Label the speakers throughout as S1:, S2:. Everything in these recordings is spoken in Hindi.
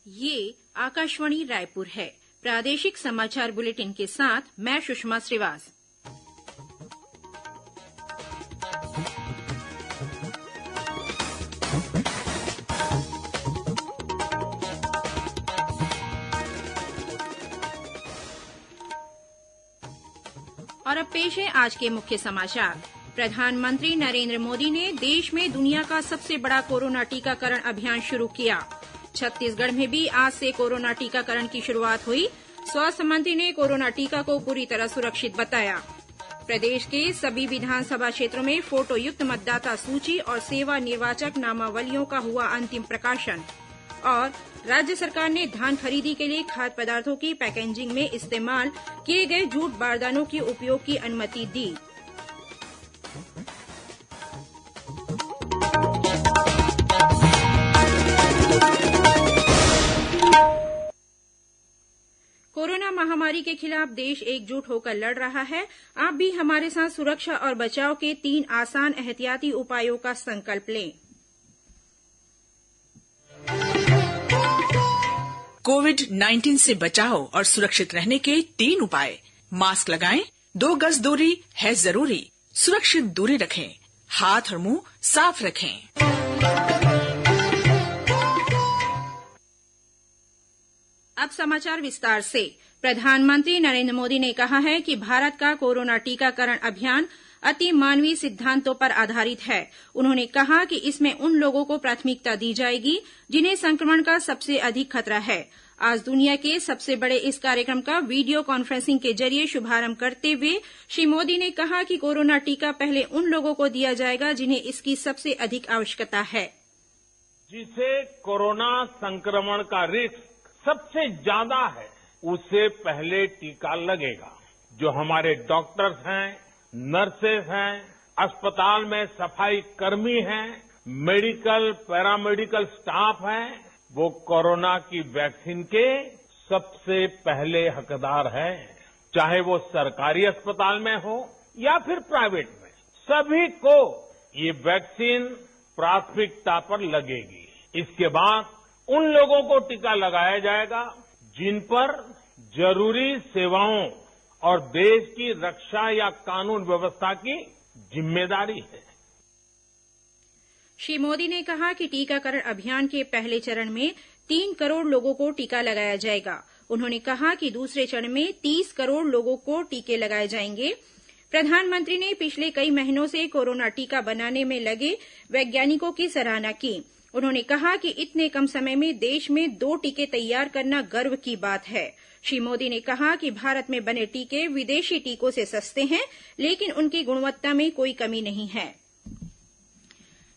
S1: ये आकाशवाणी रायपुर है। प्रादेशिक समाचार बुलेटिन के साथ मैं सुषमा श्रीवास। और अब पेश है आज के मुख्य समाचार। प्रधानमंत्री नरेंद्र मोदी ने देश में दुनिया का सबसे बड़ा कोरोना टीकाकरण अभियान शुरू किया। छत्तीसगढ़ में भी आज से कोरोना टीकाकरण की शुरुआत हुई। स्वास्थ्य मंत्री ने कोरोना टीका को पूरी तरह सुरक्षित बताया। प्रदेश के सभी विधानसभा क्षेत्रों में फोटोयुक्त मतदाता सूची और सेवा निर्वाचक नामावलियों का हुआ अंतिम प्रकाशन। और राज्य सरकार ने धान खरीदी के लिए खाद्य पदार्थों की पैकेजिंग में इस्तेमाल किए गए जूट बारदानों के उपयोग की अनुमति दी। कोरोना महामारी के खिलाफ देश एकजुट होकर लड़ रहा है। आप भी हमारे साथ सुरक्षा और बचाव के 3 आसान एहतियाती उपायों का संकल्प लें।
S2: कोविड-19 से बचाव और सुरक्षित रहने के 3 उपाय। मास्क लगाएं, 2 गज दूरी है जरूरी, सुरक्षित दूरी रखें, हाथ और मुंह साफ रखें।
S1: अब समाचार विस्तार से। प्रधानमंत्री नरेंद्र मोदी ने कहा है कि भारत का कोरोना टीकाकरण अभियान अति मानवीय सिद्धांतों पर आधारित है। उन्होंने कहा कि इसमें उन लोगों को प्राथमिकता दी जाएगी जिन्हें संक्रमण का सबसे अधिक खतरा है। आज दुनिया के सबसे बड़े इस कार्यक्रम का वीडियो कॉन्फ्रेंसिंग के जरिए शुभारंभ करते हुए श्री मोदी ने कहा कि कोरोना टीका पहले उन लोगों को दिया जाएगा जिन्हें इसकी सबसे अधिक आवश्यकता है।
S3: जिसे कोरोना संक्रमण का रिस्क सबसे ज्यादा है, उसे पहले टीका लगेगा। जो हमारे डॉक्टर्स हैं, नर्सेस हैं, अस्पताल में सफाई कर्मी हैं, मेडिकल पैरामेडिकल स्टाफ हैं, वो कोरोना की वैक्सीन के सबसे पहले हकदार हैं। चाहे वो सरकारी अस्पताल में हो या फिर प्राइवेट में, सभी को ये वैक्सीन प्राथमिकता पर लगेगी। इसके बाद उन लोगों को टीका लगाया जाएगा जिन पर जरूरी सेवाओं और देश की रक्षा या कानून व्यवस्था की जिम्मेदारी है।
S1: श्री मोदी ने कहा कि टीकाकरण अभियान के पहले चरण में 3 करोड़ लोगों को टीका लगाया जाएगा। उन्होंने कहा कि दूसरे चरण में 30 करोड़ लोगों को टीके लगाए जाएंगे। प्रधानमंत्री ने पिछले कई महीनों से कोरोना टीका बनाने में लगे वैज्ञानिकों की सराहना की। उन्होंने कहा कि इतने कम समय में देश में 2 टीके तैयार करना गर्व की बात है। श्री मोदी ने कहा कि भारत में बने टीके विदेशी टीकों से सस्ते हैं, लेकिन उनकी गुणवत्ता में कोई कमी नहीं है।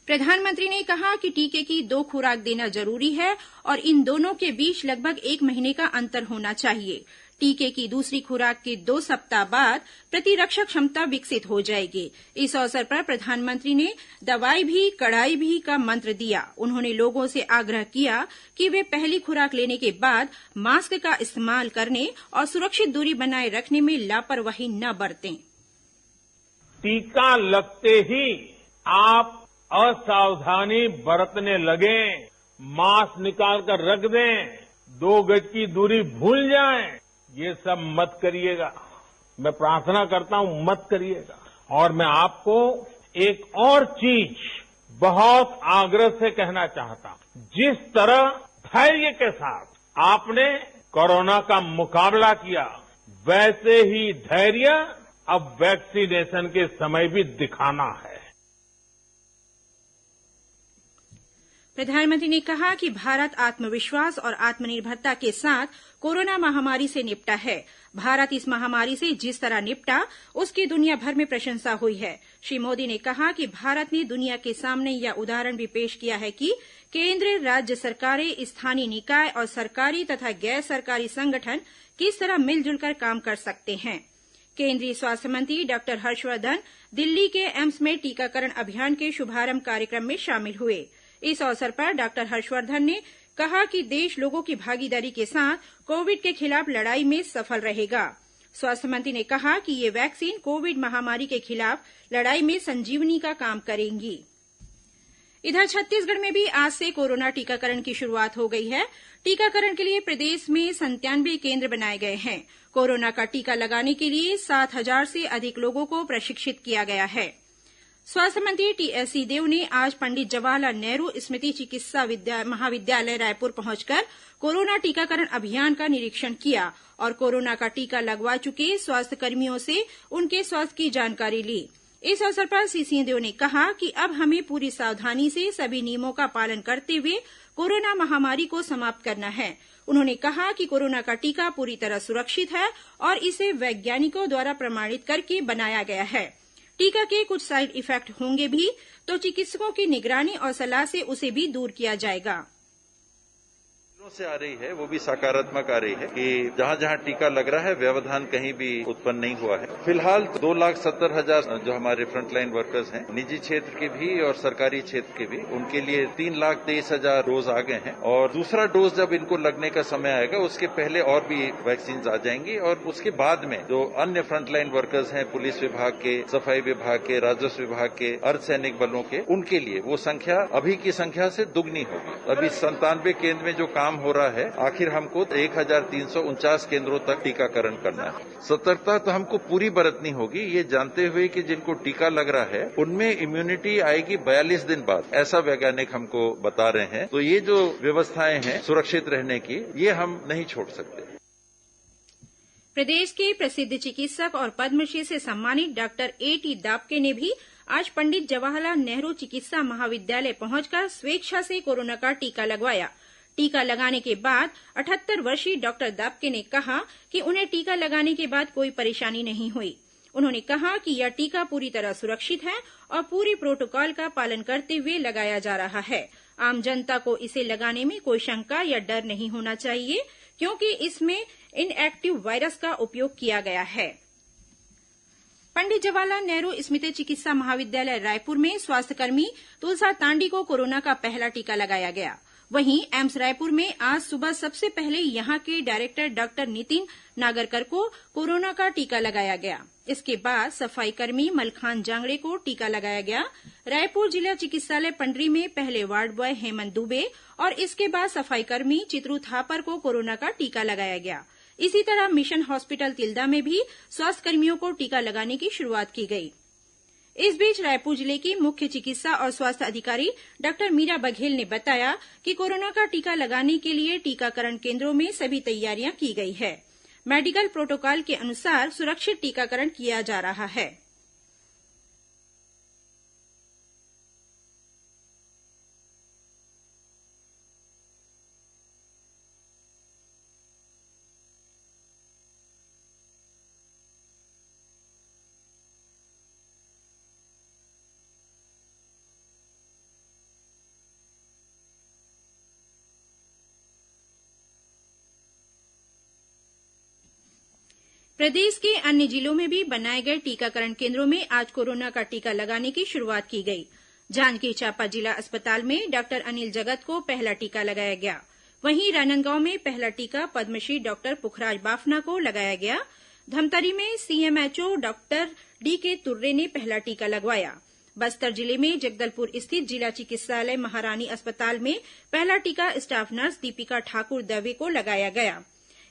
S1: प्रधानमंत्री ने कहा कि टीके की 2 खुराक देना जरूरी है और इन दोनों के बीच लगभग 1 महीने का अंतर होना चाहिए। टीके की दूसरी खुराक के 2 सप्ताह बाद प्रतिरक्षक क्षमता विकसित हो जाएगी। इस अवसर पर प्रधानमंत्री ने दवाई भी कड़ाई भी का मंत्र दिया। उन्होंने लोगों से आग्रह किया कि वे पहली खुराक लेने के बाद मास्क का इस्तेमाल करने और सुरक्षित दूरी बनाए रखने में लापरवाही न बरतें।
S3: टीका लगते ही आप असावधानी बरतने लगे, मास्क निकाल कर रख दें, 2 गज की दूरी भूल जाएं, ये सब मत करिएगा। मैं प्रार्थना करता हूं, मत करिएगा। और मैं आपको एक और चीज बहुत आग्रह से कहना चाहता हूं। जिस तरह धैर्य के साथ आपने कोरोना का मुकाबला किया, वैसे ही धैर्य अब वैक्सीनेशन के समय भी दिखाना है।
S1: प्रधानमंत्री ने कहा कि भारत आत्मविश्वास और आत्मनिर्भरता के साथ कोरोना महामारी से निपटा है। भारत इस महामारी से जिस तरह निपटा, उसकी दुनिया भर में प्रशंसा हुई है। श्री मोदी ने कहा कि भारत ने दुनिया के सामने यह उदाहरण भी पेश किया है कि केंद्र, राज्य सरकारें, स्थानीय निकाय और सरकारी तथा गैर सरकारी संगठन किस तरह मिलजुल कर काम कर सकते हैं। केंद्रीय स्वास्थ्य मंत्री डॉक्टर हर्षवर्धन दिल्ली के एम्स में टीकाकरण अभियान के शुभारंभ कार्यक्रम में शामिल हुए। इस अवसर पर डॉक्टर हर्षवर्धन ने कहा कि देश लोगों की भागीदारी के साथ कोविड के खिलाफ लड़ाई में सफल रहेगा। स्वास्थ्य मंत्री ने कहा कि ये वैक्सीन कोविड महामारी के खिलाफ लड़ाई में संजीवनी का काम करेंगी। इधर छत्तीसगढ़ में भी आज से कोरोना टीकाकरण की शुरुआत हो गई है। टीकाकरण के लिए प्रदेश में 97 केंद्र बनाए गए हैं। कोरोना का टीका लगाने के लिए 7,000 से अधिक लोगों को प्रशिक्षित किया गया है। स्वास्थ्य मंत्री टीएस सिंहदेव ने आज पंडित जवाहरलाल नेहरू स्मृति चिकित्सा महाविद्यालय रायपुर पहुंचकर कोरोना टीकाकरण अभियान का निरीक्षण किया और कोरोना का टीका लगवा चुके स्वास्थ्यकर्मियों से उनके स्वास्थ्य की जानकारी ली। इस अवसर पर श्री सिंहदेव ने कहा कि अब हमें पूरी सावधानी से सभी नियमों का पालन करते हुए कोरोना महामारी को समाप्त करना है। उन्होंने कहा कि कोरोना का टीका पूरी तरह सुरक्षित है और इसे वैज्ञानिकों द्वारा प्रमाणित करके बनाया गया है। टीका के कुछ साइड इफेक्ट होंगे भी तो चिकित्सकों की निगरानी और सलाह से उसे भी दूर किया जाएगा।
S4: से आ रही है वो भी सकारात्मक आ रही है कि जहां जहां टीका लग रहा है व्यवधान कहीं भी उत्पन्न नहीं हुआ है। फिलहाल 2,70,000 जो हमारे फ्रंटलाइन वर्कर्स हैं, निजी क्षेत्र के भी और सरकारी क्षेत्र के भी, उनके लिए 3,23,000 डोज आ गए हैं और दूसरा डोज जब इनको लगने का समय आएगा उसके पहले और भी वैक्सीन आ जाएंगी और उसके बाद में जो अन्य फ्रंटलाइन वर्कर्स हैं, पुलिस विभाग के, सफाई विभाग के, राजस्व विभाग के, अर्धसैनिक बलों के, उनके लिए वो संख्या अभी की संख्या से दुगनी होगी। अभी 97 केंद्र में जो काम हो रहा है, आखिर हमको 1,349 केंद्रों तक टीकाकरण करना है। सतर्कता तो हमको पूरी बरतनी होगी, ये जानते हुए कि जिनको टीका लग रहा है उनमें इम्यूनिटी आएगी 42 दिन बाद, ऐसा वैज्ञानिक हमको बता रहे हैं। तो ये जो व्यवस्थाएं हैं सुरक्षित रहने की, ये हम नहीं छोड़ सकते।
S1: प्रदेश के प्रसिद्ध चिकित्सक और पद्मश्री से सम्मानित डॉक्टर A.T. दाबके ने भी आज पंडित जवाहरलाल नेहरू चिकित्सा महाविद्यालय पहुंचकर स्वेच्छा से कोरोना का टीका लगवाया। टीका लगाने के बाद 78 वर्षीय डॉक्टर दाबके ने कहा कि उन्हें टीका लगाने के बाद कोई परेशानी नहीं हुई। उन्होंने कहा कि यह टीका पूरी तरह सुरक्षित है और पूरी प्रोटोकॉल का पालन करते हुए लगाया जा रहा है। आम जनता को इसे लगाने में कोई शंका या डर नहीं होना चाहिए क्योंकि इसमें इनएक्टिव वायरस का उपयोग किया गया है। पंडित जवाहरलाल नेहरू स्मृति चिकित्सा महाविद्यालय रायपुर में स्वास्थ्यकर्मी तुलसा तांडी को कोरोना का पहला टीका लगाया गया। वहीं एम्स रायपुर में आज सुबह सबसे पहले यहां के डायरेक्टर डॉक्टर नितिन नागरकर को कोरोना का टीका लगाया गया। इसके बाद सफाईकर्मी मलखान जांगड़े को टीका लगाया गया। रायपुर जिला चिकित्सालय पंडरी में पहले वार्ड बॉय हेमंत दुबे और इसके बाद सफाईकर्मी चित्रू थापर को कोरोना का टीका लगाया गया। इसी तरह मिशन हॉस्पिटल तिल्दा में भी स्वास्थ्यकर्मियों को टीका लगाने की शुरुआत की गई। इस बीच रायपुर जिले की मुख्य चिकित्सा और स्वास्थ्य अधिकारी डॉक्टर मीरा बघेल ने बताया कि कोरोना का टीका लगाने के लिए टीकाकरण केंद्रों में सभी तैयारियां की गई है। मेडिकल प्रोटोकॉल के अनुसार सुरक्षित टीकाकरण किया जा रहा है। प्रदेश के अन्य जिलों में भी बनाए गए टीकाकरण केंद्रों में आज कोरोना का टीका लगाने की शुरुआत की गई। जांजगीर चांपा जिला अस्पताल में डॉक्टर अनिल जगत को पहला टीका लगाया गया। वहीं राजनांदगांव में पहला टीका पद्मश्री डॉक्टर पुखराज बाफना को लगाया गया। धमतरी में सीएमएचओ डॉक्टर डीके तुर्रे ने पहला टीका लगवाया। बस्तर जिले में जगदलपुर स्थित जिला चिकित्सालय महारानी अस्पताल में पहला टीका स्टाफ नर्स दीपिका ठाकुर दवे को लगाया गया।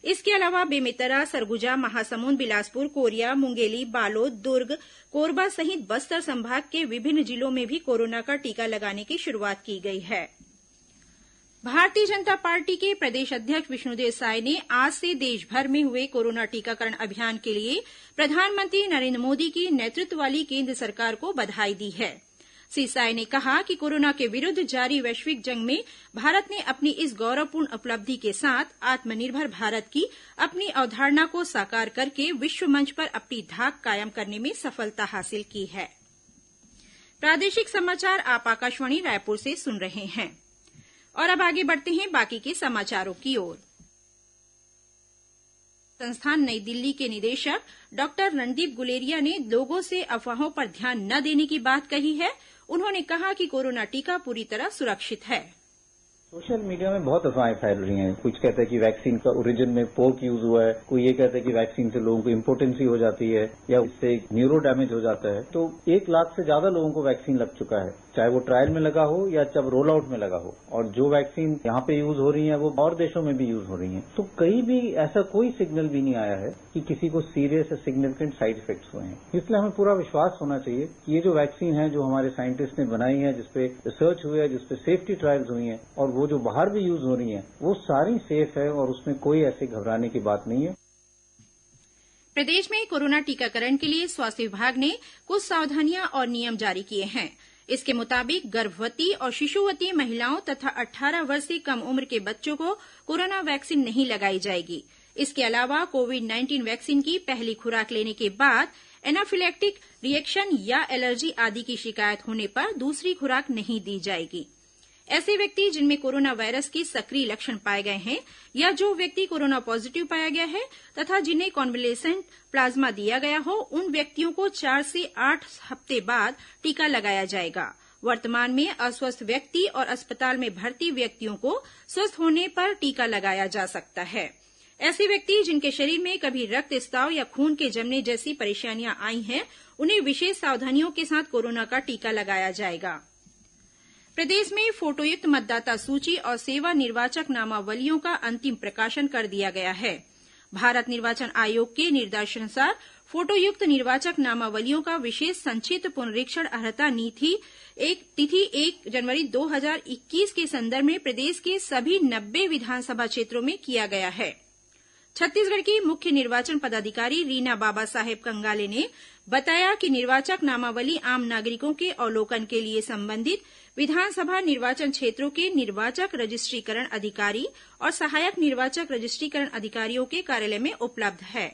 S1: इसके अलावा बेमेतरा, सरगुजा, महासमुंद, बिलासपुर, कोरिया, मुंगेली, बालोद, दुर्ग, कोरबा सहित बस्तर संभाग के विभिन्न जिलों में भी कोरोना का टीका लगाने की शुरुआत की गई है। भारतीय जनता पार्टी के प्रदेश अध्यक्ष विष्णुदेव साय ने आज से देशभर में हुए कोरोना टीकाकरण अभियान के लिए प्रधानमंत्री नरेन्द्र मोदी की नेतृत्व वाली केंद्र सरकार को बधाई दी है। श्री साय ने कहा कि कोरोना के विरुद्ध जारी वैश्विक जंग में भारत ने अपनी इस गौरवपूर्ण उपलब्धि के साथ आत्मनिर्भर भारत की अपनी अवधारणा को साकार करके विश्व मंच पर अपनी धाक कायम करने में सफलता हासिल की है। प्रादेशिक समाचार आप आकाशवाणी रायपुर से सुन रहे हैं और अब आगे बढ़ते हैं बाकी के समाचारों की ओर। संस्थान नई दिल्ली के निदेशक डॉक्टर रणदीप गुलेरिया ने लोगों से अफवाहों पर ध्यान न देने की बात कही है। उन्होंने कहा कि कोरोना टीका पूरी तरह सुरक्षित है।
S5: सोशल मीडिया में बहुत अफवाहें फैल रही हैं। कुछ कहते हैं कि वैक्सीन का ओरिजिन में पोर्क यूज हुआ है, कोई ये कहता है कि वैक्सीन से लोगों को इम्पोर्टेंसी हो जाती है या उससे न्यूरो डैमेज हो जाता है। तो 1 लाख से ज्यादा लोगों को वैक्सीन लग चुका है, चाहे वो ट्रायल में लगा हो या जब रोल आउट में लगा हो। और जो वैक्सीन यहाँ पे यूज हो रही है वो और देशों में भी यूज हो रही है। तो कहीं भी ऐसा कोई सिग्नल भी नहीं आया है कि किसी को सीरियस या सिग्निफिकेंट साइड इफेक्ट्स हुए हैं। इसलिए हमें पूरा विश्वास होना चाहिए कि ये जो वैक्सीन है, जो हमारे साइंटिस्ट ने बनाई है, जिसपे रिसर्च हुई है, जिसपे सेफ्टी ट्रायल्स हुई हैं और वो जो बाहर भी यूज हो रही हैं, वो सारी सेफ है और उसमें कोई ऐसे घबराने की बात नहीं है।
S1: प्रदेश में कोरोना टीकाकरण के लिए स्वास्थ्य विभाग ने कुछ सावधानियां और नियम जारी किए हैं। इसके मुताबिक गर्भवती और शिशुवती महिलाओं तथा 18 वर्ष से कम उम्र के बच्चों को कोरोना वैक्सीन नहीं लगाई जाएगी। इसके अलावा कोविड-19 वैक्सीन की पहली खुराक लेने के बाद एनाफिलैक्टिक रिएक्शन या एलर्जी आदि की शिकायत होने पर दूसरी खुराक नहीं दी जाएगी। ऐसे व्यक्ति जिनमें कोरोना वायरस के सक्रिय लक्षण पाए गए हैं या जो व्यक्ति कोरोना पॉजिटिव पाया गया है तथा जिन्हें कॉन्वलेसेंट प्लाज्मा दिया गया हो, उन व्यक्तियों को 4 से 8 हफ्ते बाद टीका लगाया जाएगा। वर्तमान में अस्वस्थ व्यक्ति और अस्पताल में भर्ती व्यक्तियों को स्वस्थ होने पर टीका लगाया जा सकता है। ऐसे व्यक्ति जिनके शरीर में कभी रक्त स्राव या खून के जमने जैसी परेशानियां आई हैं, उन्हें विशेष सावधानियों के साथ कोरोना का टीका लगाया जाएगा। प्रदेश में फोटोयुक्त मतदाता सूची और सेवा निर्वाचक नामावलियों का अंतिम प्रकाशन कर दिया गया है। भारत निर्वाचन आयोग के निर्देशानुसार फोटोयुक्त निर्वाचक नामावलियों का विशेष संक्षिप्त पुनरीक्षण अर्हता तिथि 1 जनवरी 2021 के संदर्भ में प्रदेश के सभी 90 विधानसभा क्षेत्रों में किया गया है। छत्तीसगढ़ की मुख्य निर्वाचन पदाधिकारी रीना बाबा साहेब कंगाले ने बताया कि निर्वाचक नामावली आम नागरिकों के अवलोकन के लिए संबंधित विधानसभा निर्वाचन क्षेत्रों के निर्वाचक रजिस्ट्रीकरण अधिकारी और सहायक निर्वाचक रजिस्ट्रीकरण अधिकारियों के कार्यालय में उपलब्ध है।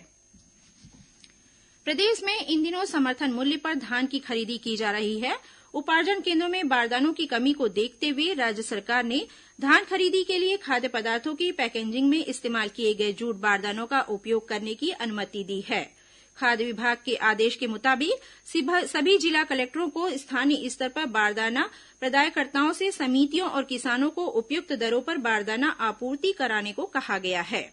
S1: प्रदेश में इन दिनों समर्थन मूल्य पर धान की खरीदी की जा रही है। उपार्जन केन्द्रों में बारदानों की कमी को देखते हुए राज्य सरकार ने धान खरीदी के लिए खाद्य पदार्थों की पैकेजिंग में इस्तेमाल किए गए जूट बारदानों का उपयोग करने की अनुमति दी है। खाद्य विभाग के आदेश के मुताबिक सभी जिला कलेक्टरों को स्थानीय स्तर पर बारदाना प्रदायकर्ताओं से समितियों और किसानों को उपयुक्त दरों पर बारदाना आपूर्ति कराने को कहा गया है।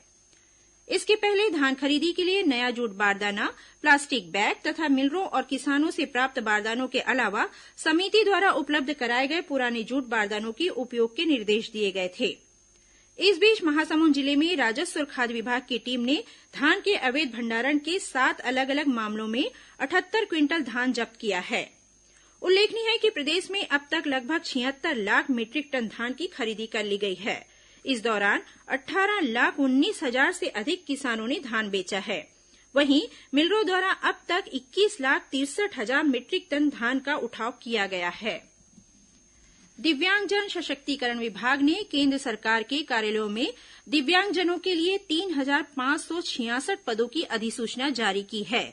S1: इसके पहले धान खरीदी के लिए नया जूट बारदाना, प्लास्टिक बैग तथा मिलरों और किसानों से प्राप्त बारदानों के अलावा समिति द्वारा उपलब्ध कराए गए पुराने जूट बारदानों के उपयोग के निर्देश दिए गए थे। इस बीच महासमुंद जिले में राजस्व और खाद्य विभाग की टीम ने धान के अवैध भंडारण के 7 अलग अलग मामलों में 78 क्विंटल धान जब्त किया है। उल्लेखनीय है कि प्रदेश में अब तक लगभग 76 लाख मीट्रिक टन धान की खरीदी कर ली गई है। इस दौरान 18,19,000 से अधिक किसानों ने धान बेचा है। वहीं मिलरों द्वारा अब तक 21,63,000 मीट्रिक टन धान का उठाव किया गया है। दिव्यांगजन सशक्तिकरण विभाग ने केंद्र सरकार के कार्यालयों में दिव्यांगजनों के लिए 3,566 पदों की अधिसूचना जारी की है।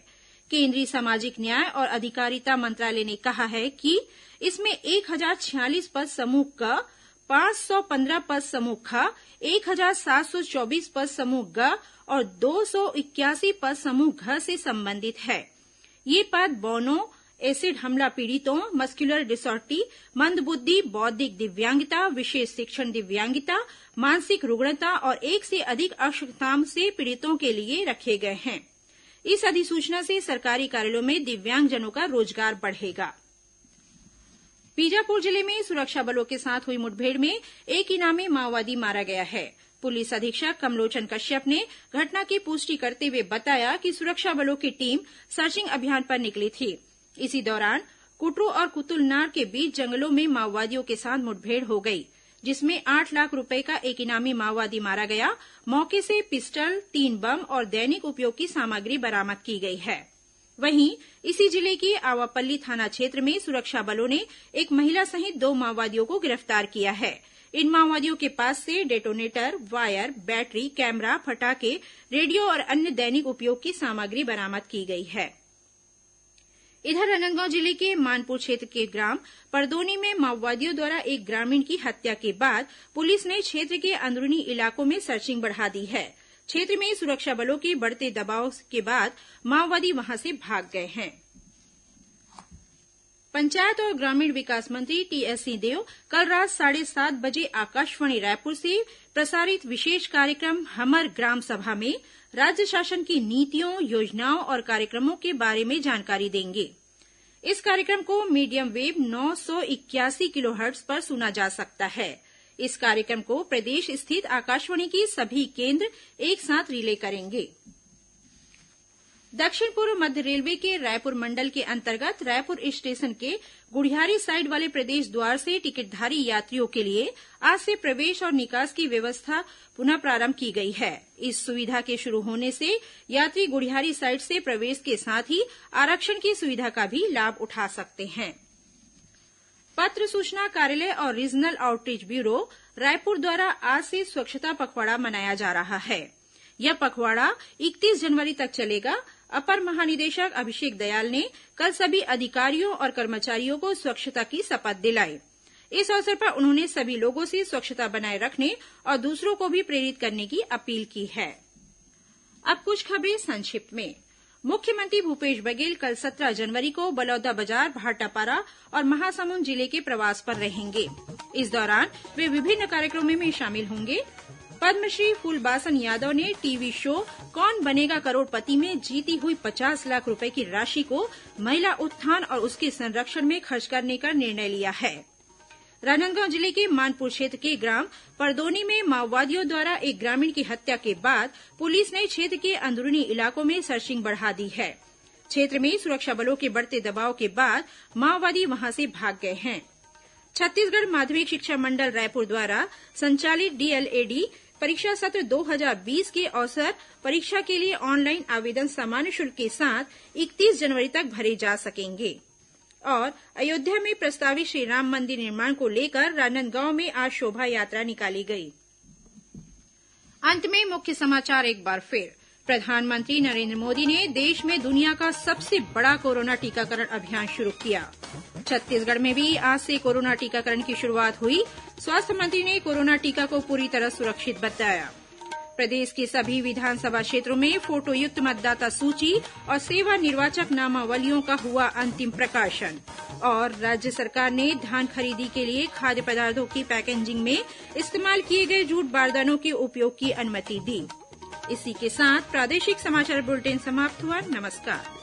S1: केंद्रीय सामाजिक न्याय और अधिकारिता मंत्रालय ने कहा है कि इसमें 1,046 पद समूह क, 515 पद समूह ख, 1,724 पद समूह ग और 281 पद समूह घ से संबंधित है। ये पद बौनों, एसिड हमला पीड़ितों, मस्कुलर डिसऑर्डर, मंदबुद्धि, बौद्धिक दिव्यांगता, विशेष शिक्षण दिव्यांगता, मानसिक रुग्णता और एक से अधिक अक्षमताओं से पीड़ितों के लिए रखे गए हैं। इस अधिसूचना से सरकारी कार्यालयों में दिव्यांगजनों का रोजगार बढ़ेगा। बीजापुर जिले में सुरक्षा बलों के साथ हुई मुठभेड़ में एक इनामी माओवादी मारा गया है। पुलिस अधीक्षक कमलोचन कश्यप ने घटना की पुष्टि करते हुए बताया कि सुरक्षा बलों की टीम सर्चिंग अभियान पर निकली थी। इसी दौरान कुटरू और कुतुलनार के बीच जंगलों में माओवादियों के साथ मुठभेड़ हो गई, जिसमें 8 लाख रुपए का एक इनामी माओवादी मारा गया। मौके से पिस्टल, 3 बम और दैनिक उपयोग की सामग्री बरामद की गई है। वहीं इसी जिले के आवापल्ली थाना क्षेत्र में सुरक्षा बलों ने एक महिला सहित 2 माओवादियों को गिरफ्तार किया है। इन माओवादियों के पास से डेटोनेटर, वायर, बैटरी, कैमरा, पटाखे, रेडियो और अन्य दैनिक उपयोग की सामग्री बरामद की गई है। इधर राजनांदगांव जिले के मानपुर क्षेत्र के ग्राम परदोनी में माओवादियों द्वारा एक ग्रामीण की हत्या के बाद पुलिस ने क्षेत्र के अंदरूनी इलाकों में सर्चिंग बढ़ा दी है। क्षेत्र में सुरक्षा बलों के बढ़ते दबाव के बाद माओवादी वहां से भाग गए हैं। पंचायत और ग्रामीण विकास मंत्री टीएस सिंहदेव कल रात 7:30 बजे आकाशवाणी रायपुर से प्रसारित विशेष कार्यक्रम हमर ग्राम सभा में राज्य शासन की नीतियों, योजनाओं और कार्यक्रमों के बारे में जानकारी देंगे। इस कार्यक्रम को मीडियम वेव 981 किलोहर्ट्ज पर सुना जा सकता है। इस कार्यक्रम को प्रदेश स्थित आकाशवाणी की सभी केंद्र एक साथ रिले करेंगे। दक्षिण पूर्व मध्य रेलवे के रायपुर मंडल के अंतर्गत रायपुर स्टेशन के गुढ़ियारी साइड वाले प्रवेश द्वार से टिकटधारी यात्रियों के लिए आज से प्रवेश और निकास की व्यवस्था पुनः प्रारंभ की गई है। इस सुविधा के शुरू होने से यात्री गुढ़ियारी साइड से प्रवेश के साथ ही आरक्षण की सुविधा का भी लाभ उठा सकते हैं। पत्र सूचना कार्यालय और रीजनल आउटरीच ब्यूरो रायपुर द्वारा आज से स्वच्छता पखवाड़ा मनाया जा रहा है। यह पखवाड़ा 31 जनवरी तक चलेगा। अपर महानिदेशक अभिषेक दयाल ने कल सभी अधिकारियों और कर्मचारियों को स्वच्छता की शपथ दिलाई। इस अवसर पर उन्होंने सभी लोगों से स्वच्छता बनाए रखने और दूसरों को भी प्रेरित करने की अपील की है। अब कुछ खबरें संक्षिप्त में। मुख्यमंत्री भूपेश बघेल कल 17 जनवरी को बलौदाबाजार, भाटापारा और महासमुंद जिले के प्रवास पर रहेंगे। इस दौरान वे विभिन्न कार्यक्रमों में शामिल होंगे। पद्मश्री फूलबासन यादव ने टीवी शो कौन बनेगा करोड़पति में जीती हुई 50 लाख रुपए की राशि को महिला उत्थान और उसके संरक्षण में खर्च करने का निर्णय लिया है। राजनांदगांव जिले के मानपुर क्षेत्र के ग्राम परदोनी में माओवादियों द्वारा एक ग्रामीण की हत्या के बाद पुलिस ने क्षेत्र के अंदरूनी इलाकों में सर्चिंग बढ़ा दी है। क्षेत्र में सुरक्षा बलों के बढ़ते दबाव के बाद माओवादी वहां से भाग गए हैं। छत्तीसगढ़ माध्यमिक शिक्षा मंडल रायपुर द्वारा संचालित डीएलएडी परीक्षा सत्र 2020 के अवसर परीक्षा के लिए ऑनलाइन आवेदन सामान्य शुल्क के साथ 31 जनवरी तक भरे जा सकेंगे। और अयोध्या में प्रस्तावित श्री राम मंदिर निर्माण को लेकर राजनांदगांव में आज शोभा यात्रा निकाली गई। अंत में मुख्य समाचार एक बार फिर। प्रधानमंत्री नरेंद्र मोदी ने देश में दुनिया का सबसे बड़ा कोरोना टीकाकरण अभियान शुरू किया। छत्तीसगढ़ में भी आज से कोरोना टीकाकरण की शुरुआत हुई। स्वास्थ्य मंत्री ने कोरोना टीका को पूरी तरह सुरक्षित बताया। प्रदेश के सभी विधानसभा क्षेत्रों में फोटोयुक्त मतदाता सूची और सेवा निर्वाचक नामावलियों का हुआ अंतिम प्रकाशन। और राज्य सरकार ने धान खरीदी के लिए खाद्य पदार्थों की पैकेजिंग में इस्तेमाल किए गए जूट बारदानों के उपयोग की अनुमति दी। इसी के साथ प्रादेशिक समाचार बुलेटिन समाप्त हुआ। नमस्कार।